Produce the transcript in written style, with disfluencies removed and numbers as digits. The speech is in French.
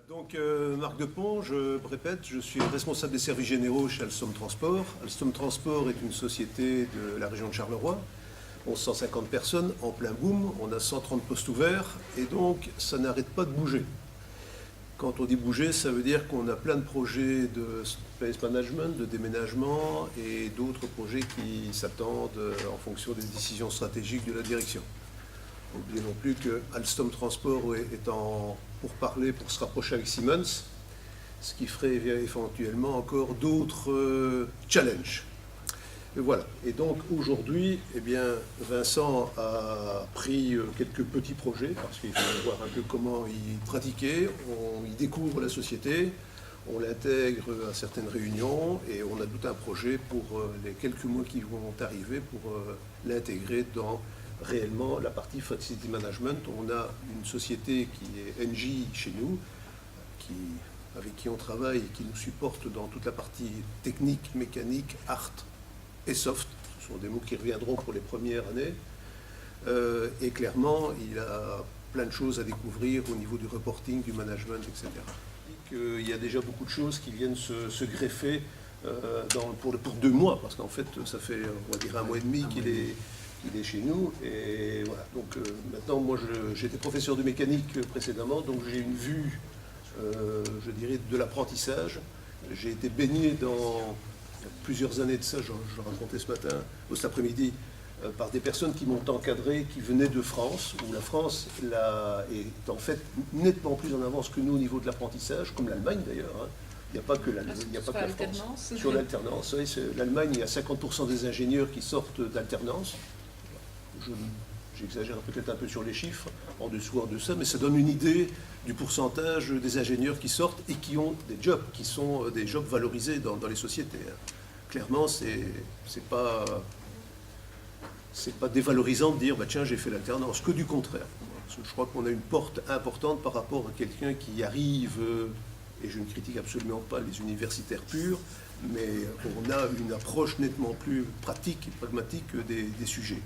Donc, Marc Depont, je répète, je suis responsable des services généraux chez Alstom Transport. Alstom Transport est une société de la région de Charleroi. On a 150 personnes en plein boom, on a 130 postes ouverts et donc ça n'arrête pas de bouger. Quand on dit bouger, ça veut dire qu'on a plein de projets de space management, de déménagement et d'autres projets qui s'attendent en fonction des décisions stratégiques de la direction. N'oubliez non plus que Alstom Transport est en pourparlers pour se rapprocher avec Siemens, ce qui ferait éventuellement encore d'autres challenges. Et voilà. Et donc aujourd'hui, eh bien, Vincent a pris quelques petits projets parce qu'il faut voir un peu comment il pratiquait. Il découvre la société, on l'intègre à certaines réunions et on a tout un projet pour les quelques mois qui vont arriver pour l'intégrer dans réellement la partie Facility Management. On a une société qui est NJ chez nous, avec qui on travaille et qui nous supporte dans toute la partie technique, mécanique, hard et soft. Ce sont des mots qui reviendront pour les premières années. Et clairement, il a plein de choses à découvrir au niveau du reporting, du management, etc. Il y a déjà beaucoup de choses qui viennent se greffer pour 2 mois, parce qu'en fait, ça fait, on va dire, 1 mois et demi qu'il est chez nous. Et voilà. Donc maintenant, moi, j'étais professeur de mécanique précédemment, donc j'ai une vue, je dirais, de l'apprentissage. J'ai été baigné dans plusieurs années de ça, je racontais ce matin, cet après-midi, par des personnes qui m'ont encadré, qui venaient de France, où la France est en fait nettement plus en avance que nous au niveau de l'apprentissage, comme l'Allemagne d'ailleurs. Hein. Il n'y a pas que la France. Sur l'alternance, oui, l'Allemagne, il y a 50% des ingénieurs qui sortent d'alternance. J'exagère peut-être un peu sur les chiffres, en dessous, en deçà, mais ça donne une idée du pourcentage des ingénieurs qui sortent et qui ont des jobs, qui sont des jobs valorisés dans les sociétés. Clairement, c'est pas dévalorisant de dire bah, tiens, j'ai fait l'alternance, que du contraire. Je crois qu'on a une porte importante par rapport à quelqu'un qui arrive, et je ne critique absolument pas les universitaires purs, mais on a une approche nettement plus pratique et pragmatique des sujets.